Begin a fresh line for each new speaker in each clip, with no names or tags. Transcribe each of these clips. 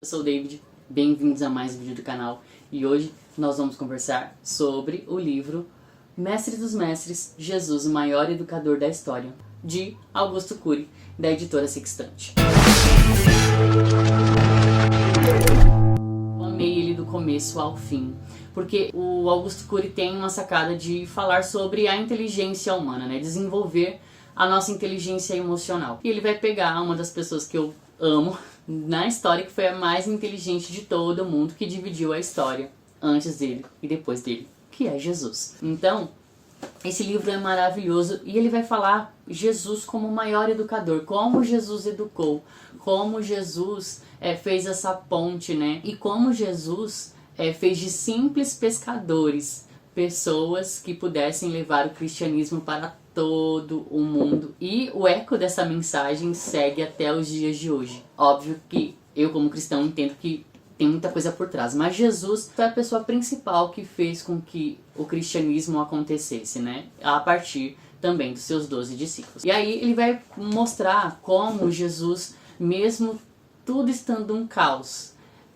Eu sou o David, bem-vindos a mais um vídeo do canal e hoje nós vamos conversar sobre o livro Mestre dos Mestres, Jesus, o maior educador da história, de Augusto Cury, da editora Sextante. Eu amei ele do começo ao fim, porque o Augusto Cury tem uma sacada de falar sobre a inteligência humana, né? Desenvolver a nossa inteligência emocional. E ele vai pegar uma das pessoas que eu amo na história, que foi a mais inteligente de todo mundo, que dividiu a história antes dele e depois dele, que é Jesus. Então, esse livro é maravilhoso e ele vai falar Jesus como o maior educador, como Jesus educou, como Jesus fez essa ponte, né? E como Jesus fez de simples pescadores pessoas que pudessem levar o cristianismo para todo o mundo. E o eco dessa mensagem segue até os dias de hoje. Óbvio que eu, como cristão, entendo que tem muita coisa por trás, mas Jesus foi a pessoa principal que fez com que o cristianismo acontecesse, né? A partir também dos seus 12 discípulos. E aí ele vai mostrar como Jesus, mesmo tudo estando um caos,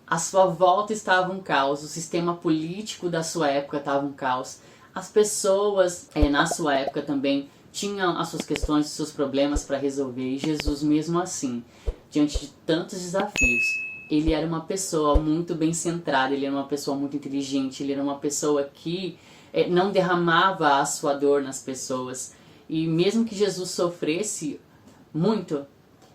a sua volta estava um caos, o sistema político da sua época estava um caos, as pessoas na sua época também tinham as suas questões, os seus problemas para resolver, e Jesus, mesmo assim, diante de tantos desafios, ele era uma pessoa muito bem centrada, ele era uma pessoa muito inteligente, ele era uma pessoa que não derramava a sua dor nas pessoas. E mesmo que Jesus sofresse muito,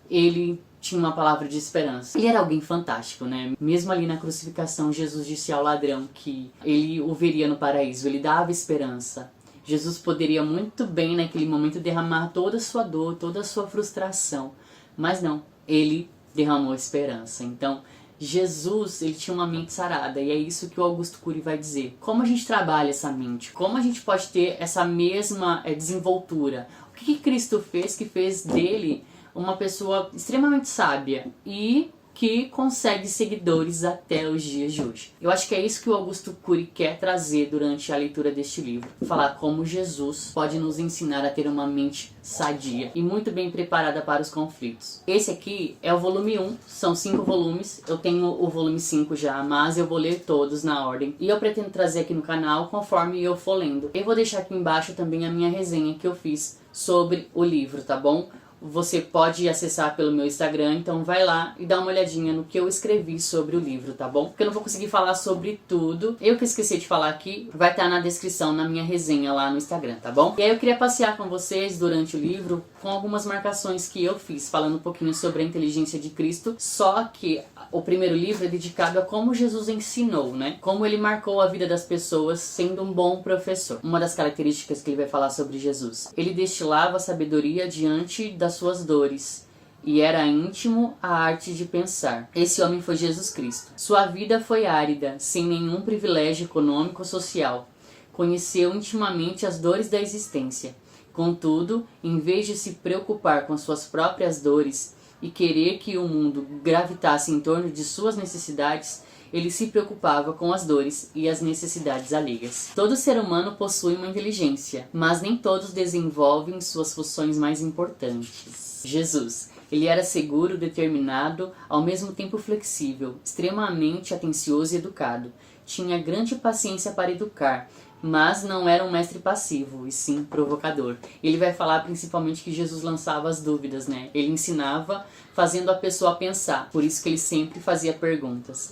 ele tinha uma palavra de esperança. Ele era alguém fantástico, né? Mesmo ali na crucificação, Jesus disse ao ladrão que ele o veria no paraíso, ele dava esperança. Jesus poderia muito bem naquele momento derramar toda a sua dor, toda a sua frustração, mas não, ele derramou esperança. Então, Jesus, ele tinha uma mente sarada, e é isso que o Augusto Cury vai dizer. Como a gente trabalha essa mente? Como a gente pode ter essa mesma desenvoltura? O que Cristo fez que fez dele uma pessoa extremamente sábia e que consegue seguidores até os dias de hoje? Eu acho que é isso que o Augusto Cury quer trazer durante a leitura deste livro. Falar como Jesus pode nos ensinar a ter uma mente sadia e muito bem preparada para os conflitos. Esse aqui é o volume 1, são 5 volumes. Eu tenho o volume 5 já, mas eu vou ler todos na ordem. E eu pretendo trazer aqui no canal conforme eu for lendo. Eu vou deixar aqui embaixo também a minha resenha que eu fiz sobre o livro, tá bom? Você pode acessar pelo meu Instagram, então vai lá e dá uma olhadinha no que eu escrevi sobre o livro, tá bom? Porque eu não vou conseguir falar sobre tudo. Eu que esqueci de falar aqui, vai estar na descrição, na minha resenha lá no Instagram, tá bom? E aí eu queria passear com vocês durante o livro com algumas marcações que eu fiz, falando um pouquinho sobre a inteligência de Cristo, só que o primeiro livro é dedicado a como Jesus ensinou, né? Como ele marcou a vida das pessoas sendo um bom professor. Uma das características que ele vai falar sobre Jesus: ele destilava sabedoria diante das suas dores, e era íntimo a arte de pensar. Esse homem foi Jesus Cristo. Sua vida foi árida, sem nenhum privilégio econômico ou social. Conheceu intimamente as dores da existência. Contudo, em vez de se preocupar com suas próprias dores e querer que o mundo gravitasse em torno de suas necessidades, ele se preocupava com as dores e as necessidades alheias. Todo ser humano possui uma inteligência, mas nem todos desenvolvem suas funções mais importantes. Jesus, ele era seguro, determinado, ao mesmo tempo flexível, extremamente atencioso e educado. Tinha grande paciência para educar, mas não era um mestre passivo, e sim provocador. Ele vai falar principalmente que Jesus lançava as dúvidas, né? Ele ensinava fazendo a pessoa pensar, por isso que ele sempre fazia perguntas.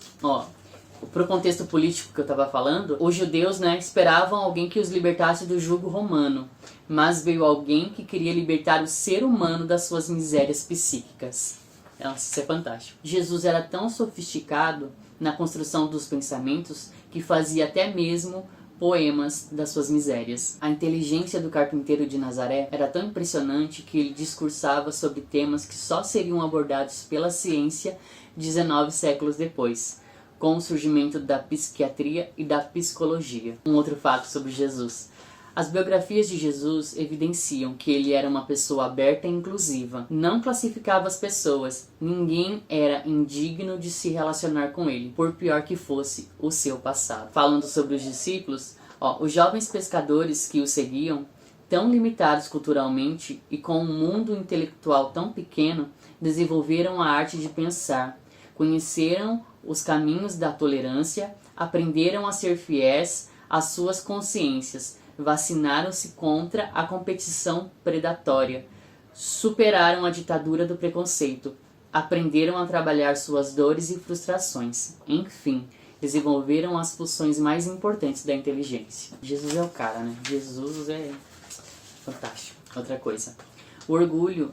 Pro contexto político que eu estava falando, os judeus, né, esperavam alguém que os libertasse do jugo romano, mas veio alguém que queria libertar o ser humano das suas misérias psíquicas. Nossa, isso é fantástico. Jesus era tão sofisticado na construção dos pensamentos que fazia até mesmo poemas das suas misérias. A inteligência do carpinteiro de Nazaré era tão impressionante que ele discursava sobre temas que só seriam abordados pela ciência 19 séculos depois, com o surgimento da psiquiatria e da psicologia. Um outro fato sobre Jesus: as biografias de Jesus evidenciam que ele era uma pessoa aberta e inclusiva. Não classificava as pessoas. Ninguém era indigno de se relacionar com ele, por pior que fosse o seu passado. Falando sobre os discípulos, os jovens pescadores que o seguiam, tão limitados culturalmente e com um mundo intelectual tão pequeno, desenvolveram a arte de pensar, conheceram os caminhos da tolerância, aprenderam a ser fiéis às suas consciências, vacinaram-se contra a competição predatória, superaram a ditadura do preconceito, aprenderam a trabalhar suas dores e frustrações, enfim, desenvolveram as funções mais importantes da inteligência. Jesus é o cara, né? Jesus é fantástico. Outra coisa, o orgulho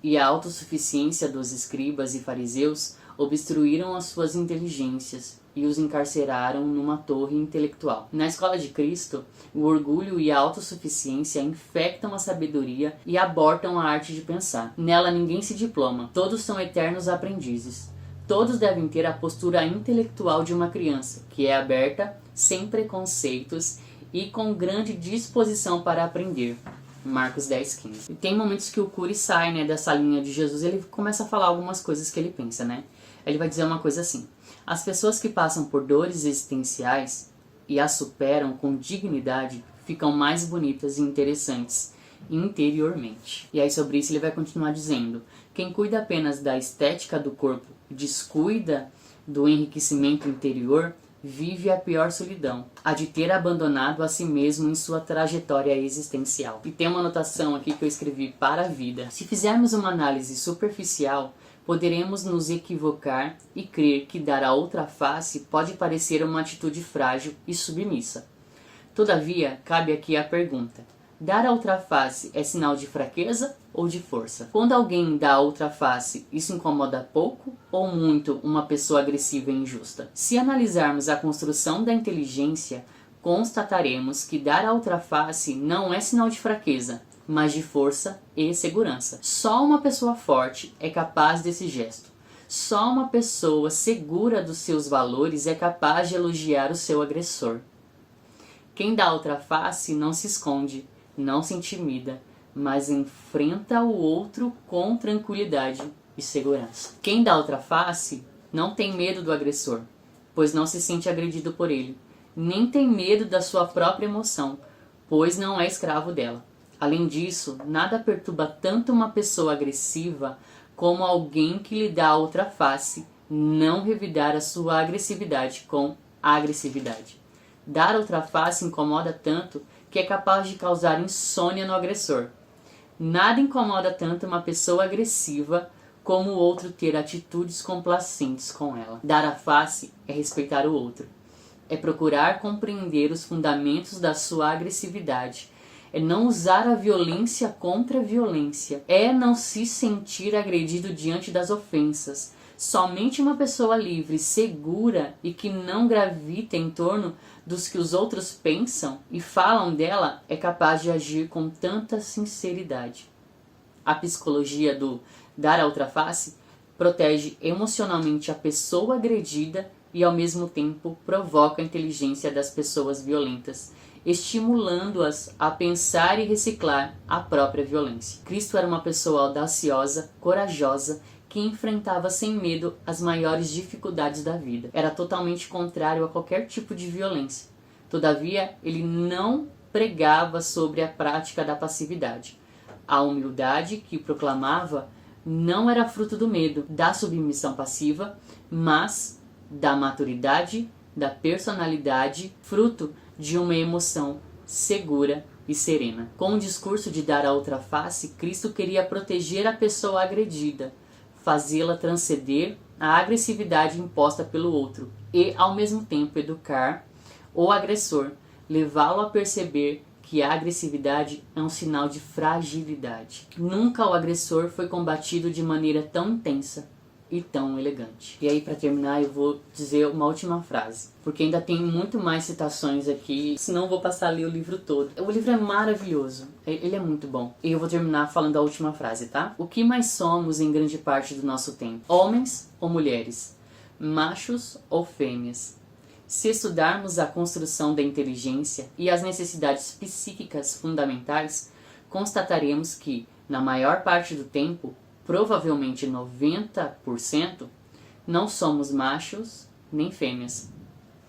e a autossuficiência dos escribas e fariseus obstruíram as suas inteligências e os encarceraram numa torre intelectual. Na escola de Cristo, o orgulho e a autossuficiência infectam a sabedoria e abortam a arte de pensar. Nela ninguém se diploma, todos são eternos aprendizes. Todos devem ter a postura intelectual de uma criança, que é aberta, sem preconceitos e com grande disposição para aprender. Marcos 10:15. E tem momentos que o Cury sai, né, dessa linha de Jesus e ele começa a falar algumas coisas que ele pensa, né? Ele vai dizer uma coisa assim: as pessoas que passam por dores existenciais e as superam com dignidade ficam mais bonitas e interessantes interiormente. E aí sobre isso ele vai continuar dizendo: quem cuida apenas da estética do corpo e descuida do enriquecimento interior vive a pior solidão, a de ter abandonado a si mesmo em sua trajetória existencial. E tem uma anotação aqui que eu escrevi para a vida. Se fizermos uma análise superficial, poderemos nos equivocar e crer que dar a outra face pode parecer uma atitude frágil e submissa. Todavia, cabe aqui a pergunta: dar a outra face é sinal de fraqueza ou de força? Quando alguém dá a outra face, isso incomoda pouco ou muito uma pessoa agressiva e injusta? Se analisarmos a construção da inteligência, constataremos que dar a outra face não é sinal de fraqueza, mas de força e segurança. Só uma pessoa forte é capaz desse gesto. Só uma pessoa segura dos seus valores é capaz de elogiar o seu agressor. Quem dá a outra face não se esconde, não se intimida, mas enfrenta o outro com tranquilidade e segurança. Quem dá outra face não tem medo do agressor, pois não se sente agredido por ele, nem tem medo da sua própria emoção, pois não é escravo dela. Além disso, nada perturba tanto uma pessoa agressiva como alguém que lhe dá a outra face não revidar a sua agressividade com agressividade. Dar outra face incomoda tanto que é capaz de causar insônia no agressor. Nada incomoda tanto uma pessoa agressiva como o outro ter atitudes complacentes com ela. Dar a face é respeitar o outro. É procurar compreender os fundamentos da sua agressividade. É não usar a violência contra a violência. É não se sentir agredido diante das ofensas. Somente uma pessoa livre, segura e que não gravita em torno dos que os outros pensam e falam dela é capaz de agir com tanta sinceridade. A psicologia do dar a outra face protege emocionalmente a pessoa agredida e ao mesmo tempo provoca a inteligência das pessoas violentas, estimulando-as a pensar e reciclar a própria violência. Cristo era uma pessoa audaciosa, corajosa, que enfrentava sem medo as maiores dificuldades da vida. Era totalmente contrário a qualquer tipo de violência. Todavia, ele não pregava sobre a prática da passividade. A humildade que proclamava não era fruto do medo, da submissão passiva, mas da maturidade, da personalidade, fruto de uma emoção segura e serena. Com o discurso de dar a outra face, Cristo queria proteger a pessoa agredida, fazê-la transcender a agressividade imposta pelo outro e, ao mesmo tempo, educar o agressor, levá-lo a perceber que a agressividade é um sinal de fragilidade. Nunca o agressor foi combatido de maneira tão intensa e tão elegante. E aí, para terminar, eu vou dizer uma última frase, porque ainda tem muito mais citações aqui, senão eu vou passar a ler o livro todo. O livro é maravilhoso, ele é muito bom. E eu vou terminar falando a última frase, tá? O que mais somos em grande parte do nosso tempo? Homens ou mulheres? Machos ou fêmeas? Se estudarmos a construção da inteligência e as necessidades psíquicas fundamentais, constataremos que, na maior parte do tempo, provavelmente 90%, não somos machos nem fêmeas,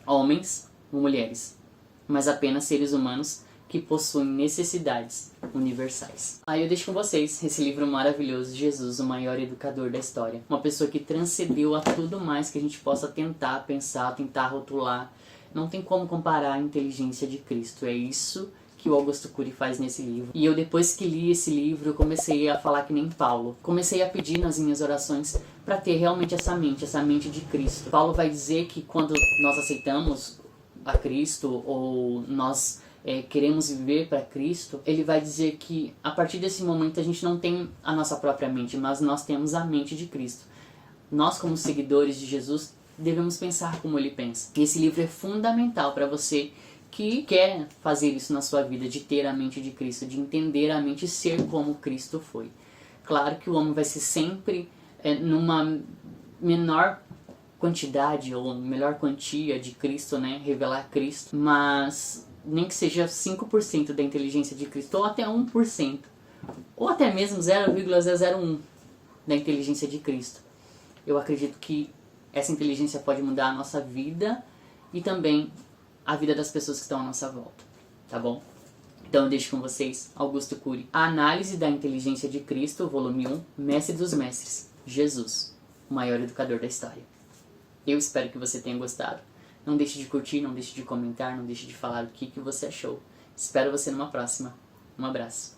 homens ou mulheres, mas apenas seres humanos que possuem necessidades universais. Aí eu deixo com vocês esse livro maravilhoso, Jesus, o maior educador da história. Uma pessoa que transcendeu a tudo mais que a gente possa tentar pensar, tentar rotular. Não tem como comparar a inteligência de Cristo. É isso que o Augusto Cury faz nesse livro. E eu, depois que li esse livro, eu comecei a falar que nem Paulo. Comecei a pedir nas minhas orações para ter realmente essa mente de Cristo. Paulo vai dizer que quando nós aceitamos a Cristo, ou nós queremos viver para Cristo, ele vai dizer que a partir desse momento a gente não tem a nossa própria mente, mas nós temos a mente de Cristo. Nós, como seguidores de Jesus, devemos pensar como ele pensa. E esse livro é fundamental para você que quer fazer isso na sua vida, de ter a mente de Cristo, de entender a mente e ser como Cristo foi. Claro que o homem vai ser sempre numa menor quantidade ou melhor quantia de Cristo, né? Revelar Cristo, mas nem que seja 5% da inteligência de Cristo, ou até 1%, ou até mesmo 0,001 da inteligência de Cristo. Eu acredito que essa inteligência pode mudar a nossa vida e também a vida das pessoas que estão à nossa volta, tá bom? Então eu deixo com vocês Augusto Cury, A Análise da Inteligência de Cristo, volume 1, Mestre dos Mestres, Jesus, o maior educador da história. Eu espero que você tenha gostado. Não deixe de curtir, não deixe de comentar, não deixe de falar o que você achou. Espero você numa próxima. Um abraço.